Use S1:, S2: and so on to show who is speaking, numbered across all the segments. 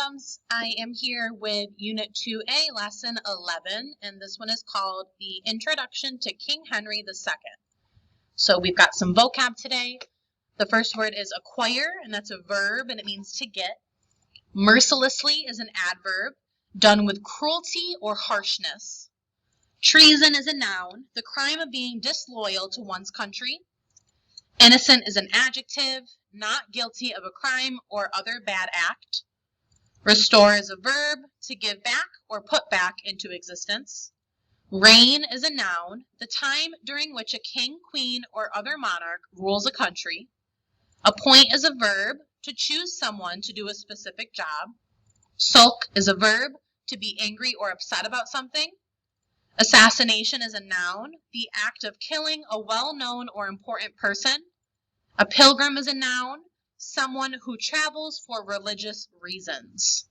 S1: Adams. I am here with Unit 2A, Lesson 11, and this one is called The Introduction to King Henry II. So we've got some vocab today. The first word is acquire, and that's a verb, and it means to get. Mercilessly is an adverb, done with cruelty or harshness. Treason is a noun, the crime of being disloyal to one's country. Innocent is an adjective, not guilty of a crime or other bad act. Restore is a verb, to give back or put back into existence. Reign is a noun, the time during which a king, queen, or other monarch rules a country. Appoint is a verb, to choose someone to do a specific job. Sulk is a verb, to be angry or upset about something. Assassination is a noun, the act of killing a well-known or important person. A pilgrim is a noun, someone who travels for religious reasons.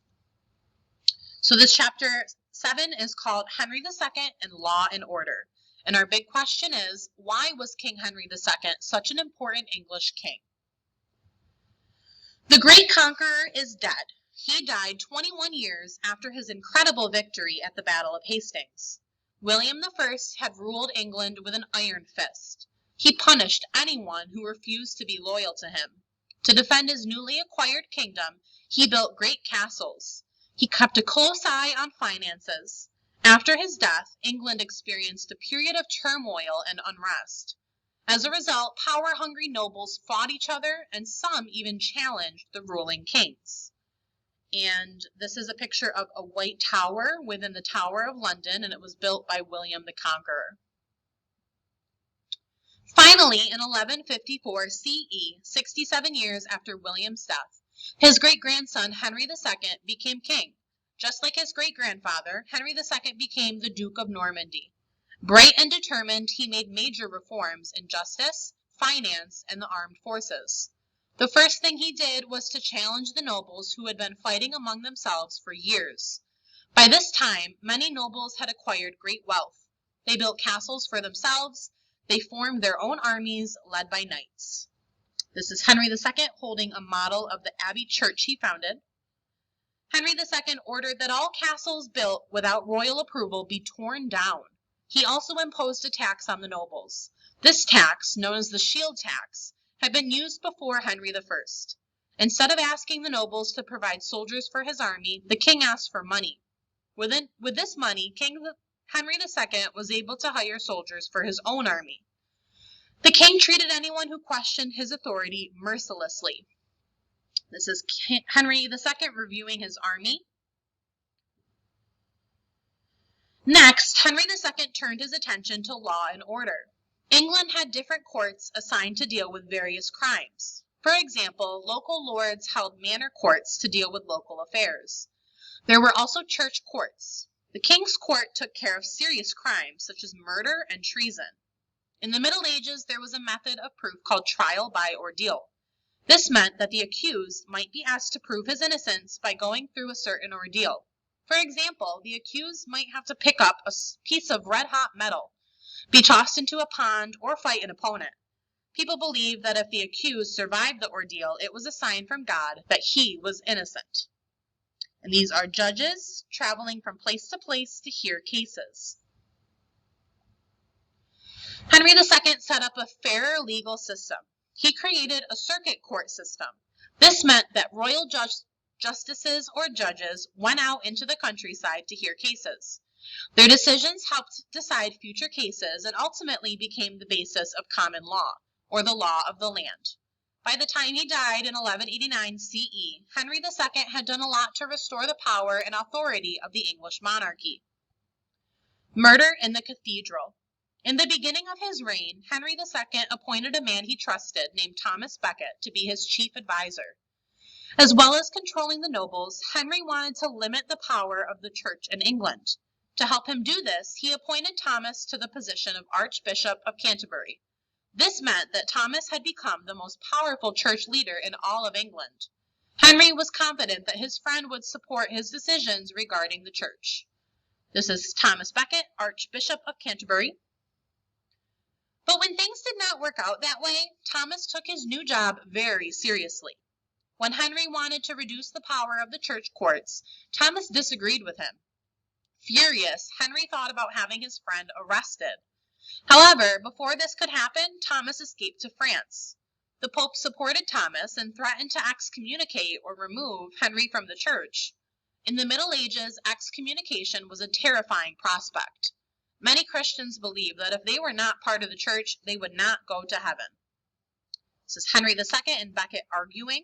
S1: So this chapter 7 is called Henry II and Law and Order. And our big question is, why was King Henry II such an important English king? The great conqueror is dead. He died 21 years after his incredible victory at the Battle of Hastings. William I had ruled England with an iron fist. He punished anyone who refused to be loyal to him. To defend his newly acquired kingdom, he built great castles. He kept a close eye on finances. After his death, England experienced a period of turmoil and unrest. As a result, power-hungry nobles fought each other, and some even challenged the ruling kings. And this is a picture of a white tower within the Tower of London, and it was built by William the Conqueror. Finally, in 1154 CE, 67 years after William's death, his great-grandson Henry II became king. Just like his great-grandfather, Henry II became the Duke of Normandy. Bright and determined, he made major reforms in justice, finance, and the armed forces. The first thing he did was to challenge the nobles who had been fighting among themselves for years. By this time, many nobles had acquired great wealth. They built castles for themselves. They formed their own armies led by knights. This is Henry II holding a model of the Abbey church he founded. Henry II ordered that all castles built without royal approval be torn down. He also imposed a tax on the nobles. This tax, known as the shield tax, had been used before Henry I. Instead of asking the nobles to provide soldiers for his army, the king asked for money. With this money, King Henry II was able to hire soldiers for his own army. The king treated anyone who questioned his authority mercilessly. This is Henry II reviewing his army. Next, Henry II turned his attention to law and order. England had different courts assigned to deal with various crimes. For example, local lords held manor courts to deal with local affairs. There were also church courts. The king's court took care of serious crimes such as murder and treason. In the Middle Ages, there was a method of proof called trial by ordeal. This meant that the accused might be asked to prove his innocence by going through a certain ordeal. For example, the accused might have to pick up a piece of red-hot metal, be tossed into a pond, or fight an opponent. People believed that if the accused survived the ordeal, it was a sign from God that he was innocent. And these are judges traveling from place to place to hear cases. Henry II set up a fairer legal system. He created a circuit court system. This meant that royal justices or judges went out into the countryside to hear cases. Their decisions helped decide future cases and ultimately became the basis of common law, or the law of the land. By the time he died in 1189 CE, Henry II had done a lot to restore the power and authority of the English monarchy. Murder in the cathedral. In the beginning of his reign, Henry II appointed a man he trusted named Thomas Becket to be his chief advisor. As well as controlling the nobles, Henry wanted to limit the power of the church in England. To help him do this, he appointed Thomas to the position of Archbishop of Canterbury. This meant that Thomas had become the most powerful church leader in all of England. Henry was confident that his friend would support his decisions regarding the church. This is Thomas Becket, Archbishop of Canterbury. But when things did not work out that way, Thomas took his new job very seriously. When Henry wanted to reduce the power of the church courts, Thomas disagreed with him. Furious, Henry thought about having his friend arrested. However, before this could happen, Thomas escaped to France. The Pope supported Thomas and threatened to excommunicate or remove Henry from the church. In the Middle Ages, excommunication was a terrifying prospect. Many Christians believed that if they were not part of the church, they would not go to heaven. This is Henry II and Becket arguing.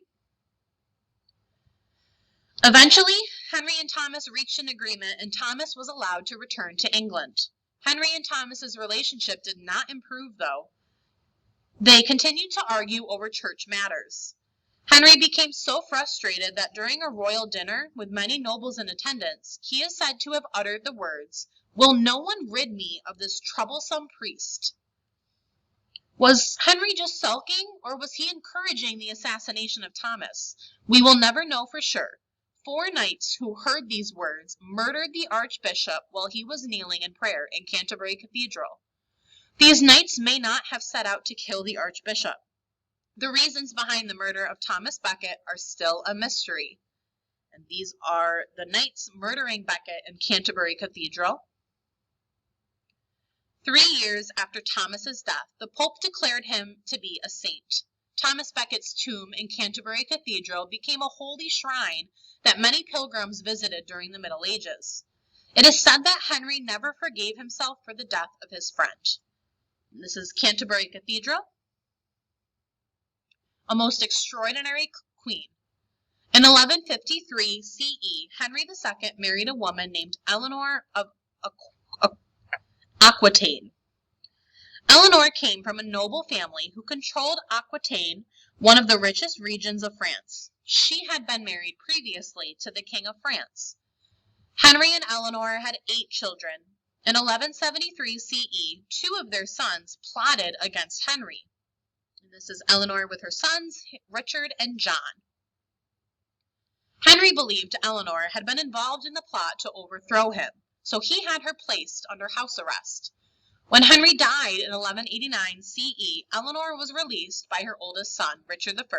S1: Eventually, Henry and Thomas reached an agreement and Thomas was allowed to return to England. Henry and Thomas's relationship did not improve, though. They continued to argue over church matters. Henry became so frustrated that during a royal dinner with many nobles in attendance, he is said to have uttered the words, "Will no one rid me of this troublesome priest?" Was Henry just sulking, or was he encouraging the assassination of Thomas? We will never know for sure. 4 knights who heard these words murdered the archbishop while he was kneeling in prayer in Canterbury Cathedral. These knights may not have set out to kill the archbishop. The reasons behind the murder of Thomas Becket are still a mystery. And these are the knights murdering Becket in Canterbury Cathedral. 3 years after Thomas's death, the Pope declared him to be a saint. Thomas Becket's tomb in Canterbury Cathedral became a holy shrine that many pilgrims visited during the Middle Ages. It is said that Henry never forgave himself for the death of his friend. This is Canterbury Cathedral. A most extraordinary queen. In 1153 CE, Henry II married a woman named Eleanor of Aquitaine. Eleanor came from a noble family who controlled Aquitaine, one of the richest regions of France. She had been married previously to the King of France. Henry and Eleanor had 8 children. In 1173 CE, 2 of their sons plotted against Henry. And this is Eleanor with her sons, Richard and John. Henry believed Eleanor had been involved in the plot to overthrow him, so he had her placed under house arrest. When Henry died in 1189 CE, Eleanor was released by her oldest son, Richard I.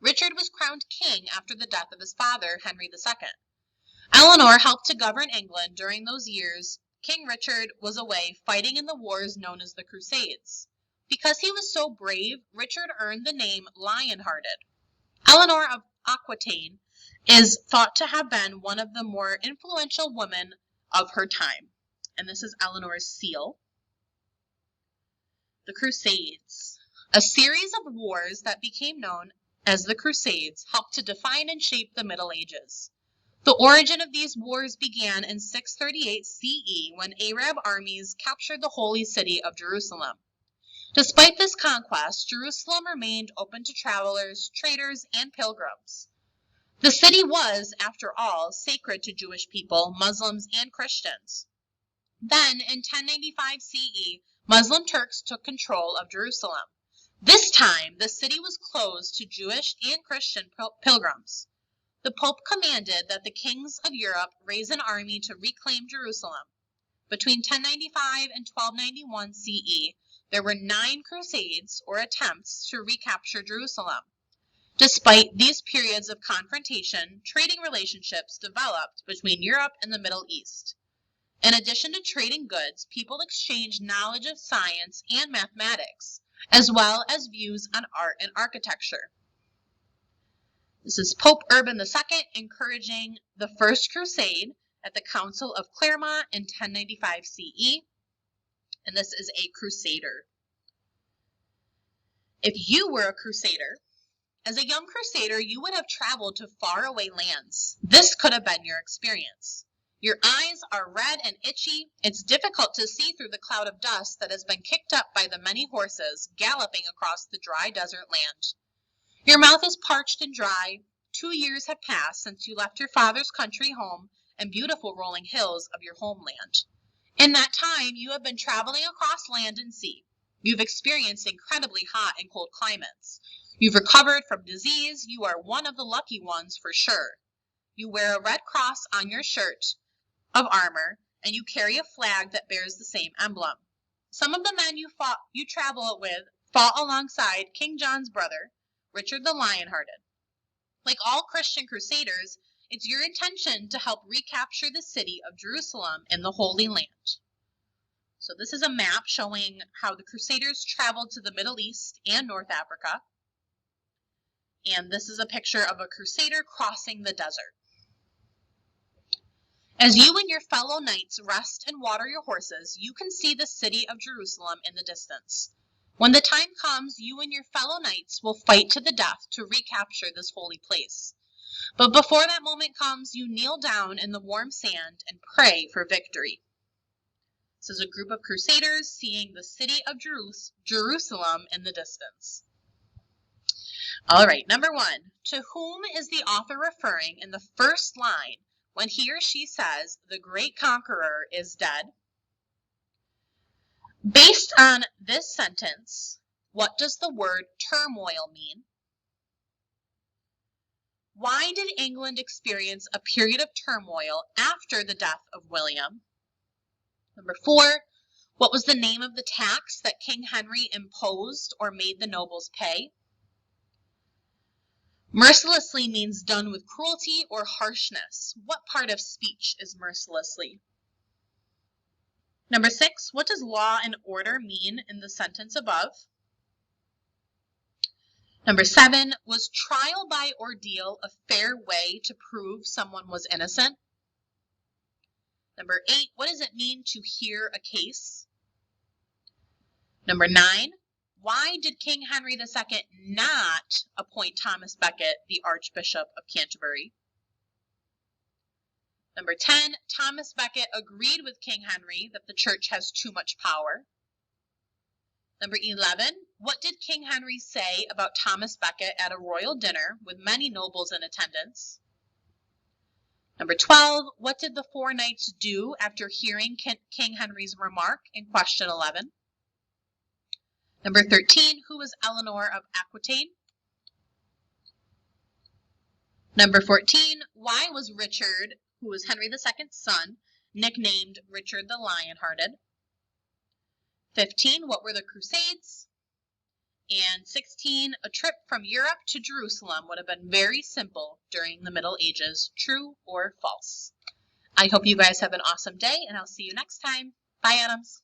S1: Richard was crowned king after the death of his father, Henry II. Eleanor helped to govern England during those years. King Richard was away fighting in the wars known as the Crusades. Because he was so brave, Richard earned the name Lion-Hearted. Eleanor of Aquitaine is thought to have been one of the more influential women of her time. And this is Eleanor's seal. The Crusades. A series of wars that became known as the Crusades helped to define and shape the Middle Ages. The origin of these wars began in 638 CE when Arab armies captured the holy city of Jerusalem. Despite this conquest, Jerusalem remained open to travelers, traders, and pilgrims. The city was, after all, sacred to Jewish people, Muslims, and Christians. Then, in 1095 CE, Muslim Turks took control of Jerusalem. This time, the city was closed to Jewish and Christian pilgrims. The Pope commanded that the kings of Europe raise an army to reclaim Jerusalem. Between 1095 and 1291 CE, there were 9 crusades or attempts to recapture Jerusalem. Despite these periods of confrontation, trading relationships developed between Europe and the Middle East. In addition to trading goods, people exchanged knowledge of science and mathematics, as well as views on art and architecture. This is Pope Urban II encouraging the First Crusade at the Council of Clermont in 1095 CE, and this is a crusader. If you were a crusader, as a young crusader, you would have traveled to faraway lands. This could have been your experience. Your eyes are red and itchy. It's difficult to see through the cloud of dust that has been kicked up by the many horses galloping across the dry desert land. Your mouth is parched and dry. 2 years have passed since you left your father's country home and beautiful rolling hills of your homeland. In that time, you have been traveling across land and sea. You've experienced incredibly hot and cold climates. You've recovered from disease. You are one of the lucky ones for sure. You wear a red cross on your shirt of armor, and you carry a flag that bears the same emblem. Some of the men you traveled with fought alongside King John's brother, Richard the Lion-Hearted. Like all Christian crusaders, it's your intention to help recapture the city of Jerusalem in the Holy Land. So this is a map showing how the Crusaders traveled to the Middle East and North Africa. And this is a picture of a Crusader crossing the desert. As you and your fellow knights rest and water your horses, you can see the city of Jerusalem in the distance. When the time comes, you and your fellow knights will fight to the death to recapture this holy place. But before that moment comes, you kneel down in the warm sand and pray for victory. This is a group of crusaders seeing the city of Jerusalem in the distance. All right, number 1. To whom is the author referring in the first line when he or she says the great conqueror is dead? Based on this sentence, what does the word turmoil mean? Why did England experience a period of turmoil after the death of William? Number 4, what was the name of the tax that King Henry imposed or made the nobles pay? Mercilessly means done with cruelty or harshness. What part of speech is mercilessly? Number 6, what does law and order mean in the sentence above? Number 7, was trial by ordeal a fair way to prove someone was innocent? Number 8, what does it mean to hear a case? Number 9, why did King Henry II not appoint Thomas Becket the Archbishop of Canterbury? Number 10, Thomas Becket agreed with King Henry that the church has too much power. Number 11, what did King Henry say about Thomas Becket at a royal dinner with many nobles in attendance? Number 12, what did the 4 knights do after hearing King Henry's remark in question 11? Number 13, who was Eleanor of Aquitaine? Number 14, why was Richard, who was Henry II's son, nicknamed Richard the Lionhearted? 15, what were the Crusades? And 16, a trip from Europe to Jerusalem would have been very simple during the Middle Ages. True or false? I hope you guys have an awesome day, and I'll see you next time. Bye, Adams.